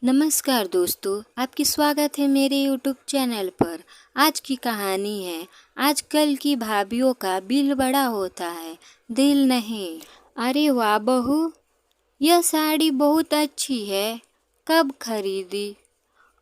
नमस्कार दोस्तों, आपकी स्वागत है मेरे यूट्यूब चैनल पर। आज की कहानी है आजकल की भाभियों का बिल बड़ा होता है, दिल नहीं। अरे वाह बहू, यह साड़ी बहुत अच्छी है, कब खरीदी?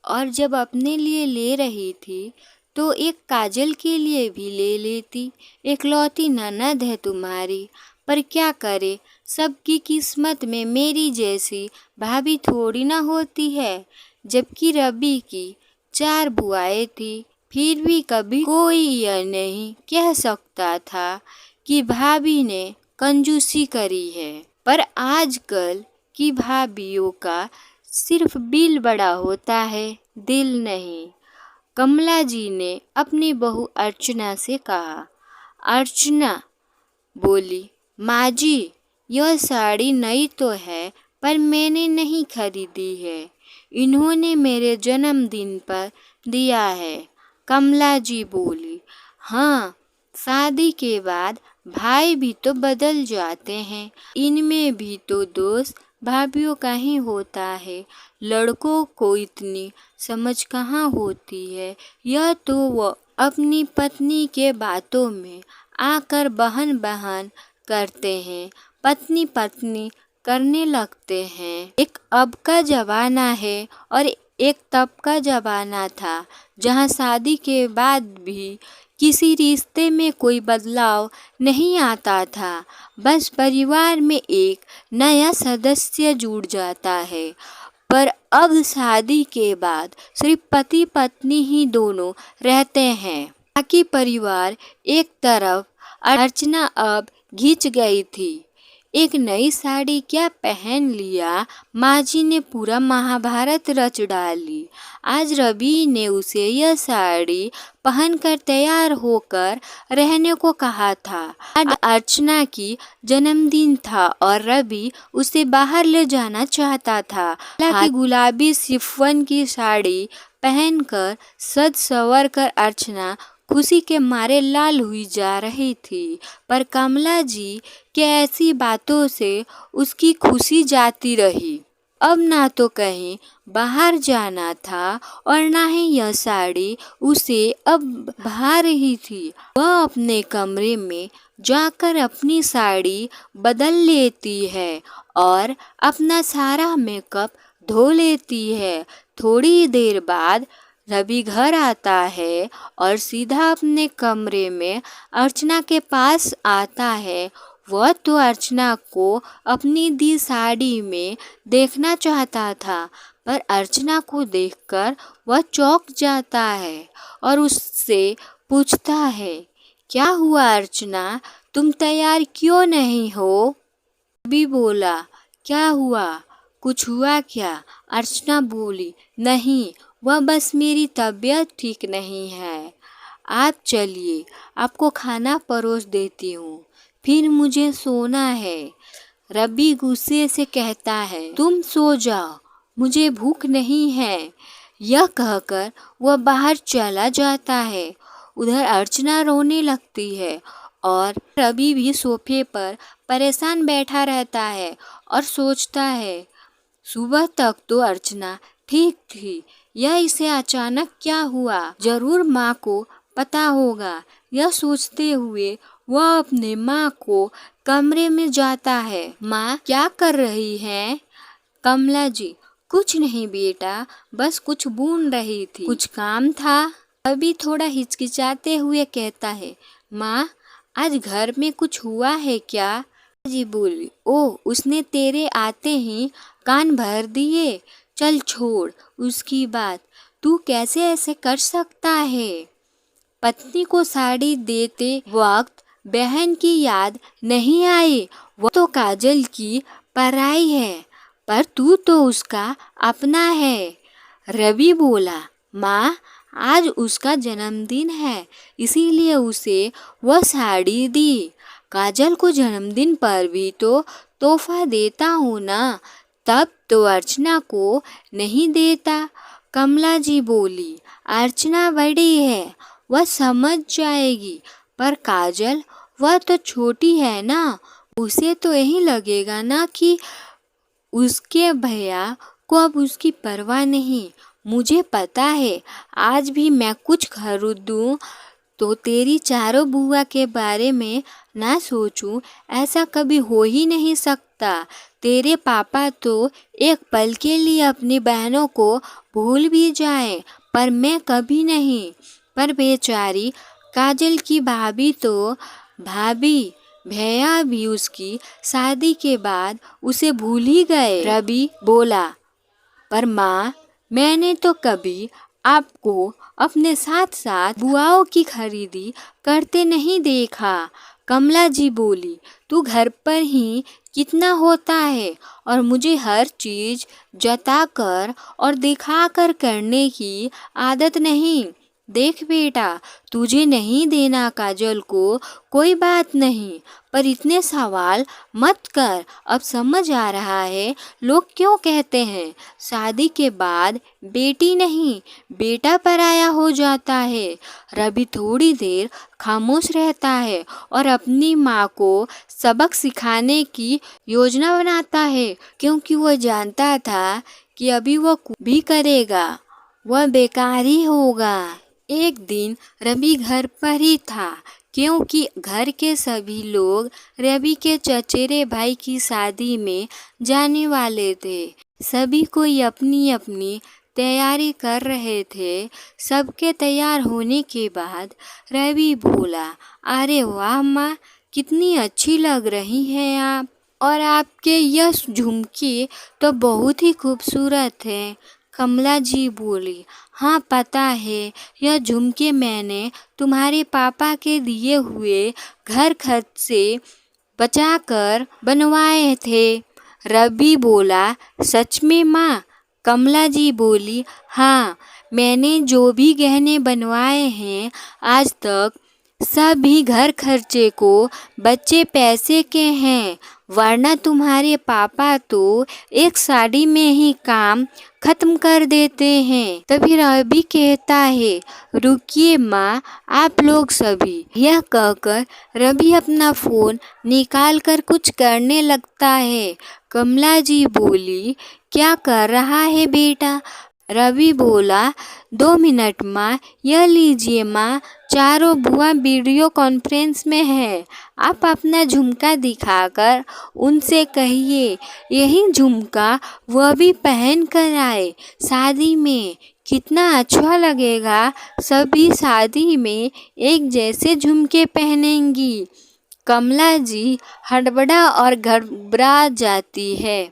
और जब अपने लिए ले रही थी तो एक काजल के लिए भी ले लेती। इकलौती ननद है तुम्हारी, पर क्या करे, सबकी किस्मत में मेरी जैसी भाभी थोड़ी ना होती है। जबकि रबी की 4 बुआएं थी, फिर भी कभी कोई यह नहीं कह सकता था कि भाभी ने कंजूसी करी है। पर आजकल की भाभियों का सिर्फ बिल बड़ा होता है, दिल नहीं। कमला जी ने अपनी बहू अर्चना से कहा। अर्चना बोली, माँ जी, यह साड़ी नई तो है पर मैंने नहीं खरीदी है, इन्होंने मेरे जन्मदिन पर दिया है। कमला जी बोली, हाँ, शादी के बाद भाई भी तो बदल जाते हैं, इनमें भी तो दोस्त भाभीियों का ही होता है। लड़कों को इतनी समझ कहाँ होती है। यह तो वो अपनी पत्नी के बातों में आकर बहन बहन करते हैं, पत्नी पत्नी करने लगते हैं। एक अब का जमाना है और एक तब का जमाना था जहाँ शादी के बाद भी किसी रिश्ते में कोई बदलाव नहीं आता था, बस परिवार में एक नया सदस्य जुड़ जाता है। पर अब शादी के बाद सिर्फ पति पत्नी ही दोनों रहते हैं, बाकी परिवार एक तरफ। अर्चना अब घिंच गई थी। एक नई साड़ी क्या पहन लिया, माँ जी ने पूरा महाभारत रच डाली। आज रवि ने उसे यह साड़ी पहनकर तैयार होकर रहने को कहा था। आज अर्चना की जन्मदिन था और रवि उसे बाहर ले जाना चाहता था। हालांकि गुलाबी शिफॉन की साड़ी पहनकर सज संवर कर अर्चना खुशी के मारे लाल हुई जा रही थी, पर कमला जी के ऐसी बातों से उसकी खुशी जाती रही। अब ना तो कहीं बाहर जाना था और ना ही यह साड़ी उसे अब भा रही थी। वह अपने कमरे में जाकर अपनी साड़ी बदल लेती है और अपना सारा मेकअप धो लेती है। थोड़ी देर बाद रवि घर आता है और सीधा अपने कमरे में अर्चना के पास आता है। वह तो अर्चना को अपनी दी साड़ी में देखना चाहता था, पर अर्चना को देखकर वह चौंक जाता है और उससे पूछता है, क्या हुआ अर्चना, तुम तैयार क्यों नहीं हो? रवि बोला, क्या हुआ, कुछ हुआ क्या? अर्चना बोली, नहीं, वह बस मेरी तबीयत ठीक नहीं है। आप चलिए, आपको खाना परोस देती हूँ, फिर मुझे सोना है। रवि गुस्से से कहता है, तुम सो जाओ, मुझे भूख नहीं है। यह कहकर वह बाहर चला जाता है। उधर अर्चना रोने लगती है और रवि भी सोफे पर परेशान बैठा रहता है और सोचता है, सुबह तक तो अर्चना ठीक थी, यह इसे अचानक क्या हुआ? जरूर माँ को पता होगा। यह सोचते हुए वह अपने माँ को कमरे में जाता है। माँ क्या कर रही हैं? कमला जी, कुछ नहीं बेटा, बस कुछ बुन रही थी। कुछ काम था? अभी थोड़ा हिचकिचाते हुए कहता है, माँ, आज घर में कुछ हुआ है क्या? जी बोली, ओह, उसने तेरे आते ही कान भर दिए। चल छोड़ उसकी बात, तू कैसे ऐसे कर सकता है? पत्नी को साड़ी देते वक्त बहन की याद नहीं आई? वो तो काजल की पराई है, पर तू तो उसका अपना है। रवि बोला, माँ, आज उसका जन्मदिन है, इसीलिए उसे वह साड़ी दी। काजल को जन्मदिन पर भी तो तोहफा देता हूँ ना, तब तो अर्चना को नहीं देता। कमला जी बोली, अर्चना बड़ी है, वह समझ जाएगी, पर काजल, वह तो छोटी है ना, उसे तो यही लगेगा ना कि उसके भैया आपको अब उसकी परवाह नहीं। मुझे पता है आज भी मैं कुछ खरीदूं तो तेरी चारों बुआ के बारे में ना सोचूं, ऐसा कभी हो ही नहीं सकता। तेरे पापा तो एक पल के लिए अपनी बहनों को भूल भी जाएं, पर मैं कभी नहीं। पर बेचारी काजल की भाभी तो भाभी भैया भी उसकी शादी के बाद उसे भूल ही गए। रवि बोला, पर माँ, मैंने तो कभी आपको अपने साथ साथ बुआओं की खरीदी करते नहीं देखा। कमला जी बोली, तू घर पर ही कितना होता है और मुझे हर चीज़ जताकर और दिखाकर करने की आदत नहीं। देख बेटा, तुझे नहीं देना काजल को कोई बात नहीं, पर इतने सवाल मत कर। अब समझ आ रहा है लोग क्यों कहते हैं शादी के बाद बेटी नहीं बेटा पराया हो जाता है। रवि थोड़ी देर खामोश रहता है और अपनी माँ को सबक सिखाने की योजना बनाता है, क्योंकि वह जानता था कि अभी वह कुछ भी करेगा वह बेकार ही होगा। एक दिन रवि घर पर ही था, क्योंकि घर के सभी लोग रवि के चचेरे भाई की शादी में जाने वाले थे। सभी कोई अपनी अपनी तैयारी कर रहे थे। सबके तैयार होने के बाद रवि बोला, अरे वाह माँ, कितनी अच्छी लग रही हैं आप, और आपके यह झुमके तो बहुत ही खूबसूरत हैं। कमला जी बोली, हाँ पता है, यह झुमके मैंने तुम्हारे पापा के दिए हुए घर खर्च से बचाकर बनवाए थे। रवि बोला, सच में माँ? कमला जी बोली, हाँ, मैंने जो भी गहने बनवाए हैं आज तक सभी घर खर्चे को बचे पैसे के हैं, वरना तुम्हारे पापा तो एक साड़ी में ही काम खत्म कर देते हैं। तभी रवि कहता है, रुकिए माँ, आप लोग सभी। यह कहकर रवि अपना फ़ोन निकाल कर कुछ करने लगता है। कमला जी बोली, क्या कर रहा है बेटा? रवि बोला, 2 मिनट माँ, यह लीजिए माँ, चारों बुआ वीडियो कॉन्फ्रेंस में है। आप अपना झुमका दिखाकर उनसे कहिए यही झुमका वह भी पहन कर आए शादी में, कितना अच्छा लगेगा। सभी शादी में एक जैसे झुमके पहनेंगी। कमला जी हड़बड़ा और घबरा जाती है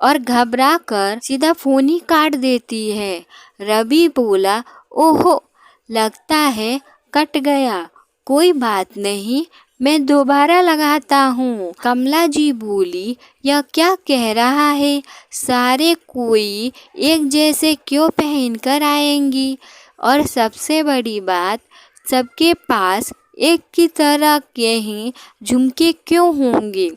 और घबरा कर सीधा फ़ोन ही काट देती है। रवि बोला, ओहो, लगता है कट गया, कोई बात नहीं, मैं दोबारा लगाता हूँ। कमला जी बोली, यह क्या कह रहा है, सारे कोई एक जैसे क्यों पहन कर आएंगी, और सबसे बड़ी बात, सबके पास एक की तरह के ही झुमके क्यों होंगे?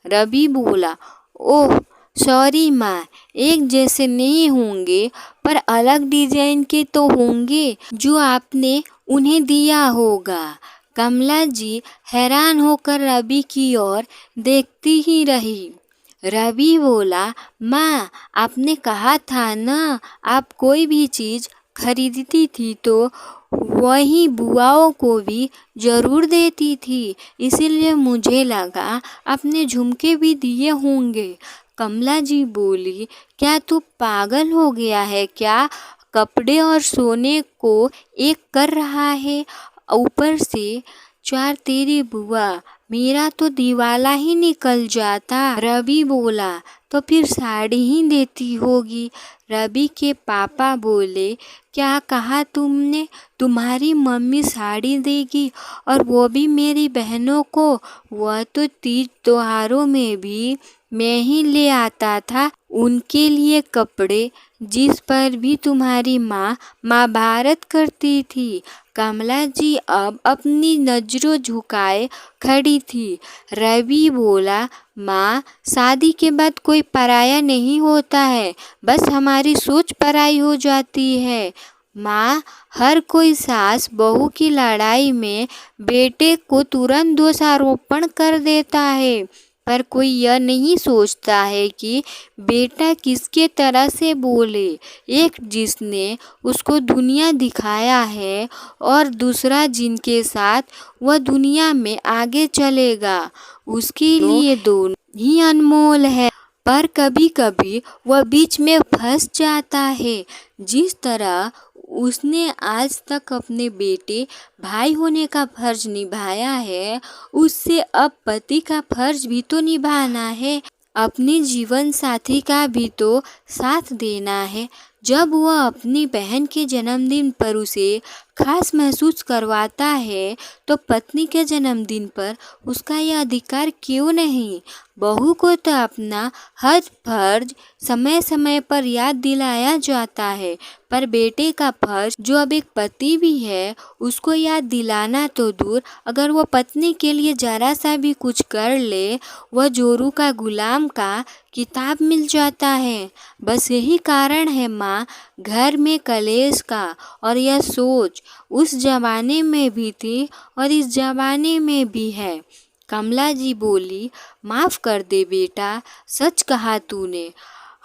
रवि बोला, ओह सॉरी माँ, एक जैसे नहीं होंगे, पर अलग डिजाइन के तो होंगे जो आपने उन्हें दिया होगा। कमला जी हैरान होकर रवि की ओर देखती ही रही। रवि बोला, माँ, आपने कहा था ना, आप कोई भी चीज़ खरीदती थी तो वही बुआओं को भी ज़रूर देती थी, इसीलिए मुझे लगा आपने झुमके भी दिए होंगे। कमला जी बोली, क्या तू पागल हो गया है क्या? कपड़े और सोने को एक कर रहा है, ऊपर से 4 तेरी बुआ, मेरा तो दिवाला ही निकल जाता। रवि बोला, तो फिर साड़ी ही देती होगी। रवि के पापा बोले, क्या कहा तुमने? तुम्हारी मम्मी साड़ी देगी, और वो भी मेरी बहनों को? वह तो तीज त्योहारों में भी मैं ही ले आता था उनके लिए कपड़े, जिस पर भी तुम्हारी माँ महाभारत करती थी। कमला जी अब अपनी नज़रों झुकाए खड़ी थी। रवि बोला, माँ, शादी के बाद कोई पराया नहीं होता है, बस हमारी सोच पराई हो जाती है। माँ, हर कोई सास बहू की लड़ाई में बेटे को तुरंत दोषारोपण कर देता है। पर कोई यह नहीं सोचता है कि बेटा किसके तरह से बोले। एक जिसने उसको दुनिया दिखाया है और दूसरा जिनके साथ वह दुनिया में आगे चलेगा, उसके लिए दोनों ही अनमोल है। पर कभी कभी वह बीच में फंस जाता है। जिस तरह उसने आज तक अपने बेटे भाई होने का फर्ज निभाया है, उससे अब पति का फर्ज भी तो निभाना है, अपने जीवन साथी का भी तो साथ देना है। जब वह अपनी बहन के जन्मदिन पर उसे खास महसूस करवाता है, तो पत्नी के जन्मदिन पर उसका यह अधिकार क्यों नहीं? बहू को तो अपना हर फर्ज समय समय पर याद दिलाया जाता है, पर बेटे का फर्ज जो अब एक पति भी है, उसको याद दिलाना तो दूर, अगर वो पत्नी के लिए जरा सा भी कुछ कर ले, वह जोरू का गुलाम का किताब मिल जाता है। बस यही कारण है माँ, घर में कलेश का। और यह सोच उस जमाने में भी थी और इस जमाने में भी है। कमला जी बोली, माफ़ कर दे बेटा, सच कहा तूने।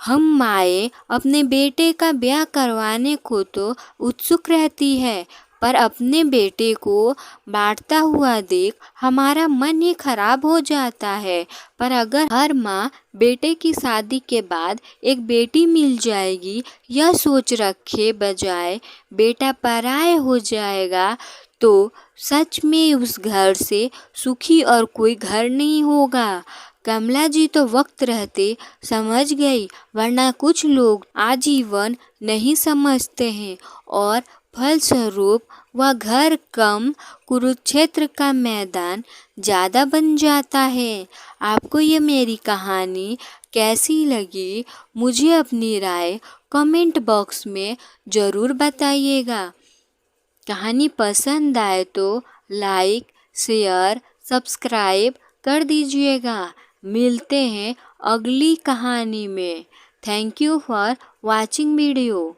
हम माएँ अपने बेटे का ब्याह करवाने को तो उत्सुक रहती है, पर अपने बेटे को बांटता हुआ देख हमारा मन ही खराब हो जाता है। पर अगर हर माँ बेटे की शादी के बाद एक बेटी मिल जाएगी यह सोच रखे बजाय बेटा पराये हो जाएगा, तो सच में उस घर से सुखी और कोई घर नहीं होगा। कमला जी तो वक्त रहते समझ गई, वरना कुछ लोग आजीवन नहीं समझते हैं और फलस्वरूप वह घर कम कुरुक्षेत्र का मैदान ज़्यादा बन जाता है। आपको ये मेरी कहानी कैसी लगी, मुझे अपनी राय कमेंट बॉक्स में ज़रूर बताइएगा। कहानी पसंद आए तो लाइक, शेयर, सब्सक्राइब कर दीजिएगा। मिलते हैं अगली कहानी में। Thank you for watching video.